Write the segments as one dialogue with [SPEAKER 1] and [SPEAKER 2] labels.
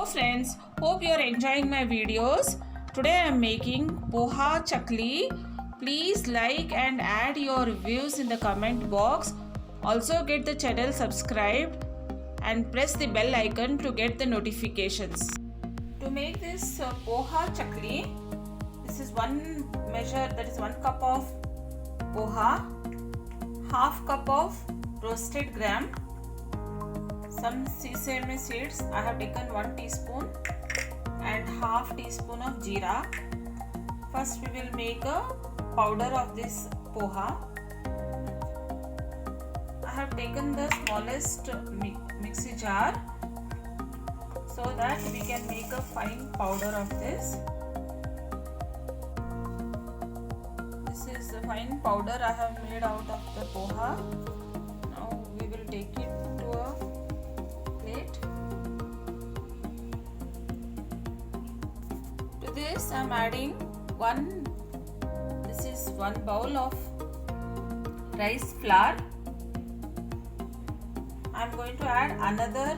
[SPEAKER 1] Hello friends, hope you are enjoying my videos. Today I am making poha chakli. Please like and add your reviews in the comment box. Also get the channel subscribed and press the bell icon to get the notifications. To make this poha chakli, this is one measure, that is 1 cup of poha, half cup of roasted gram, some sesame seeds. I have taken 1 teaspoon and half teaspoon of jeera. First we will make a powder of this poha. I have taken the smallest mixie jar so that we can make a fine powder of this. This is the fine powder I have made out of the poha. Now we will take it to a plate. To this I am adding this is 1 bowl of rice flour. I am going to add another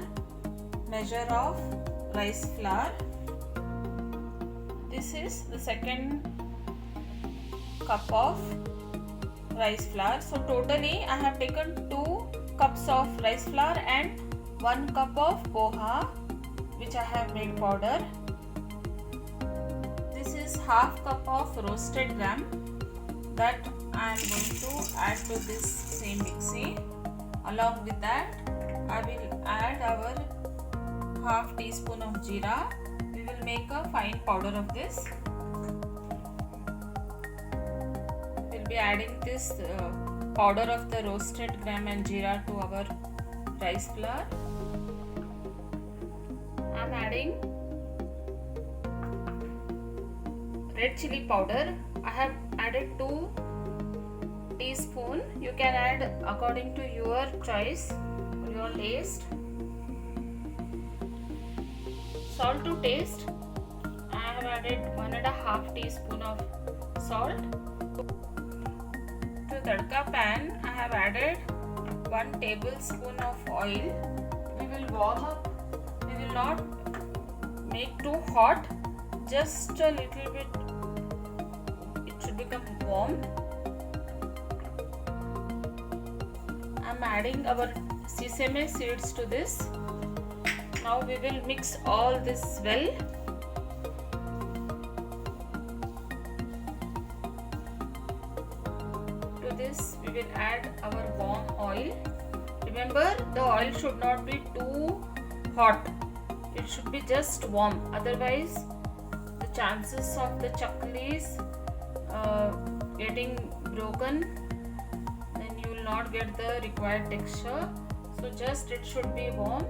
[SPEAKER 1] measure of rice flour. This is the second cup of rice flour. So totally I have taken 2 cups of rice flour and 1 cup of poha which I have made powder. This is half cup of roasted gram that I am going to add to this same mixie. Along with that I will add our half teaspoon of jeera. We will make a fine powder of this. We will be adding this powder of the roasted gram and jeera to our rice flour. I am adding red chili powder. I have added 2 teaspoons. You can add according to your choice, your taste. Salt to taste. I have added 1.5 teaspoon of salt. To tadka pan, I have added 1 tablespoon of oil. We will warm up. We will not make too hot. Just a little bit. It should become warm. I am adding our sesame seeds to this. Now we will mix all this well. To this we will add our warm oil. Remember, the oil should not be too hot. It should be just warm. Otherwise, the chances of the chaklis getting broken, then you will not get the required texture. So just it should be warm.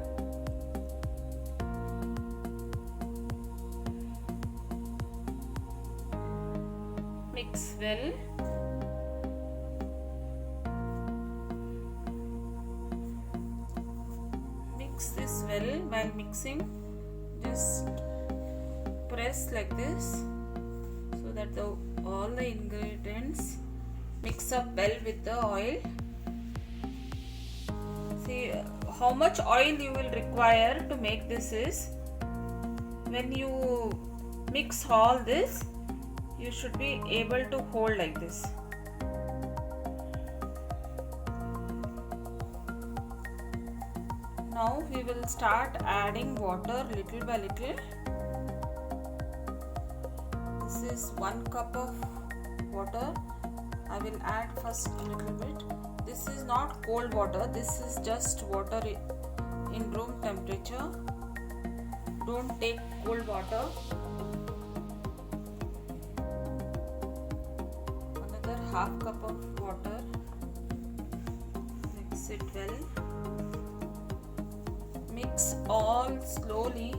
[SPEAKER 1] Mix well. Mix this well. While mixing, just press like this so that all the ingredients mix up well with the oil. See how much oil you will require to make this is, when you mix all this, you should be able to hold like this. Now we will start adding water little by little. This is 1 cup of water. I will add first a little bit. This is not cold water, this is just water in room temperature. Don't take cold water. Another half cup of water. Mix it well. Mix all slowly.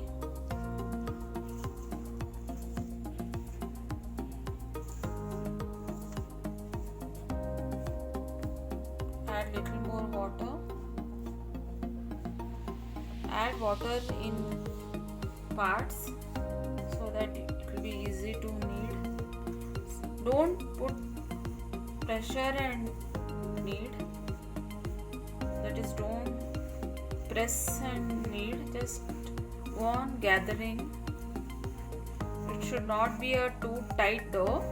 [SPEAKER 1] Add little more water. Add water in parts so that it will be easy to knead. Don't put pressure and knead. That is, don't press and knead, just go on gathering. It should not be a too tight dough.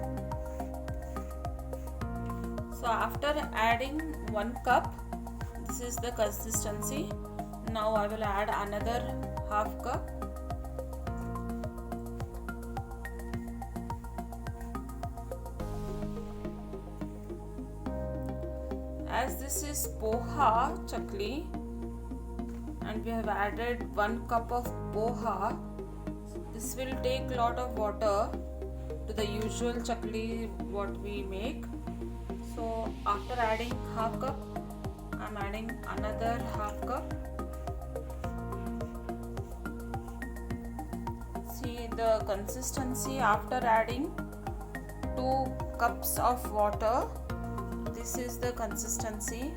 [SPEAKER 1] So after adding 1 cup, this is the consistency. Now I will add another half cup. As this is poha chakli and we have added 1 cup of poha, this will take lot of water to the usual chakli what we make. So after adding half cup, I am adding another half cup. See the consistency after adding 2 cups of water. This is the consistency.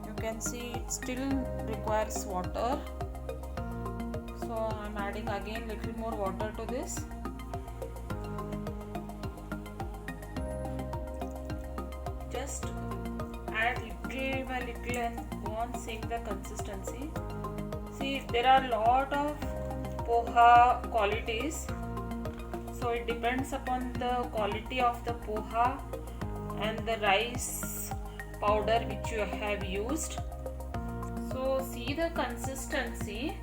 [SPEAKER 1] You can see it still requires water. So I am adding again little more water to this. Just add little by little and go on seeing the consistency. See, there are lot of poha qualities. So it depends upon the quality of the poha and the rice powder which you have used. So see the consistency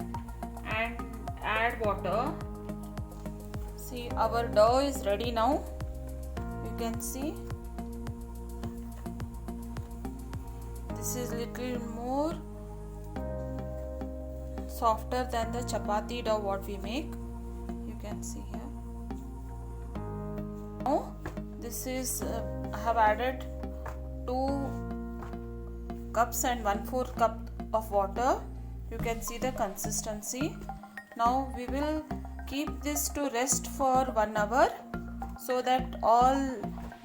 [SPEAKER 1] and add water. See, our dough is ready now. You can see this is little more softer than the chapati dough what we make. You can see here. Now this is I have added 2 cups and 1/4 cup of water. You can see the consistency. Now we will keep this to rest for 1 hour so that all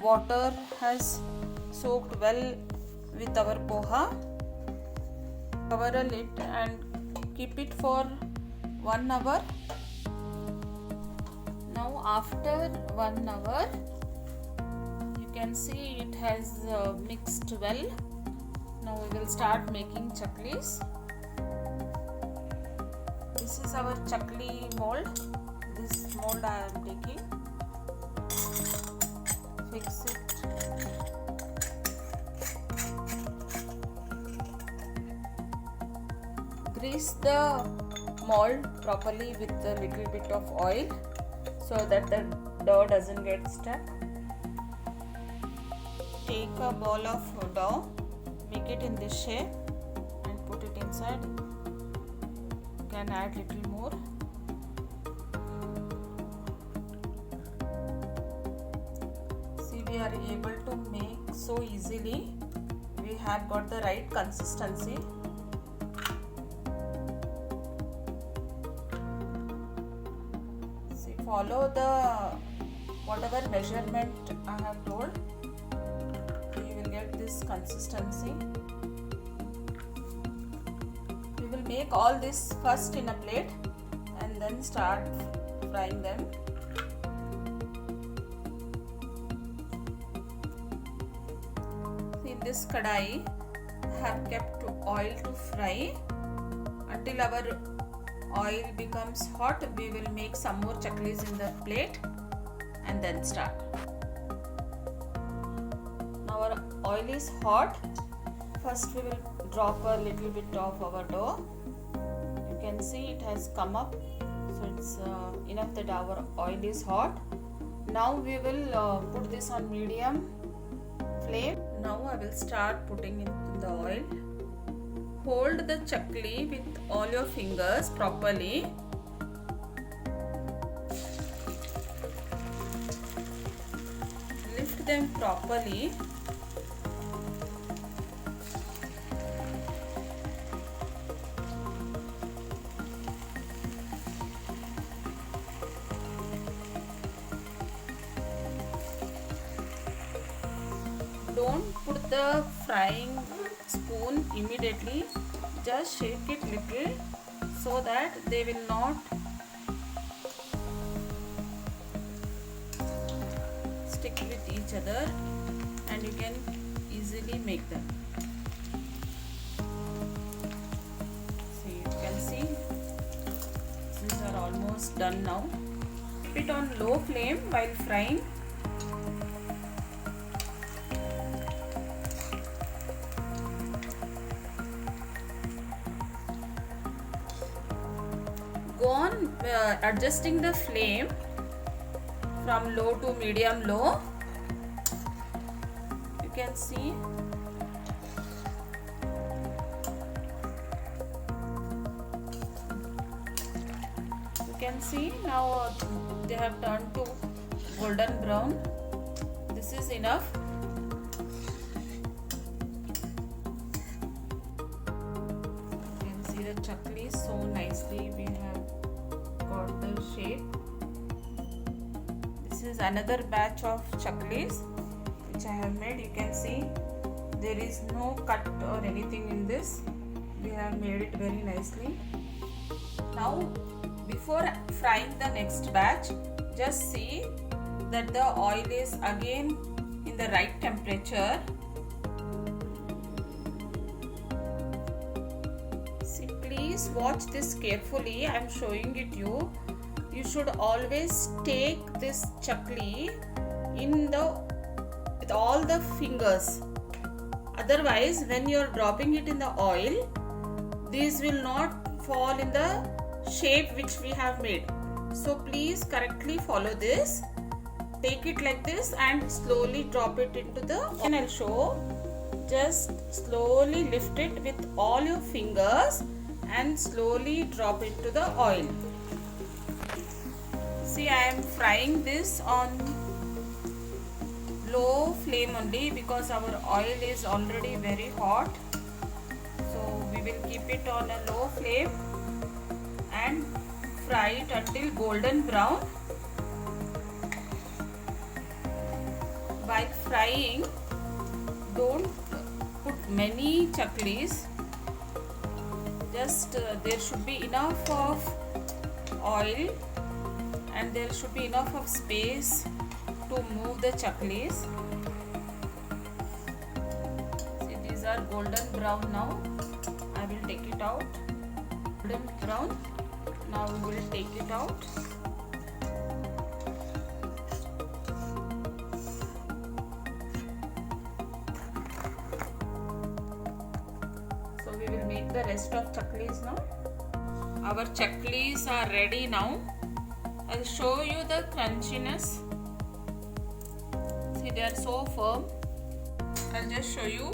[SPEAKER 1] water has soaked well with our poha. Cover a lid and keep it for 1 hour. Now after 1 hour, you can see it has mixed well. Now we will start making chaklis. This is our chakli mold. This mold I am taking. Fix it. Grease the mold properly with a little bit of oil so that the dough doesn't get stuck. Take a ball of dough, make it in this shape and put it inside. You can add little more. See, we are able to make so easily. We have got the right consistency. Follow the whatever measurement I have told. You will get this consistency. We will make all this first in a plate and then start frying them. In this kadai, I have kept oil to fry until our oil becomes hot. We will make some more chaklis in the plate and then start. Now our oil is hot. First we will drop a little bit of our dough. You can see it has come up. So it's enough that our oil is hot. Now we will put this on medium flame. Now I will start putting in the oil. Hold the chakli with all your fingers properly. Lift them properly. Don't put the frying spoon immediately. Just shake it little so that they will not stick with each other and you can easily make them. See, almost done now. Keep it on low flame while frying. Go on adjusting the flame from low to medium low. You can see now they have turned to golden brown. This is enough. You can see the chakli so nicely we have got the shape. This is another batch of chaklis which I have made. You can see there is no cut or anything in this. We have made it very nicely. Now before frying the next batch, just see that the oil is again in the right temperature. See, please watch this carefully. I am showing it you. You should always take this chakli with all the fingers. Otherwise, when you are dropping it in the oil, these will not fall in the shape which we have made. So please correctly follow this. Take it like this and slowly drop it into the oil. And I'll show. Just slowly lift it with all your fingers and slowly drop it to the oil. See, I am frying this on low flame only because our oil is already very hot. So we will keep it on a low flame and fry it until golden brown. While frying, don't put many chaklis. Just there should be enough of oil and there should be enough of space to move the chaklis. See, these are golden brown now. I will take it out. Golden brown. Now we will take it out. So we will make the rest of chaklis now. Our chaklis are ready now. I'll show you the crunchiness. See, they are so firm. I'll just show you.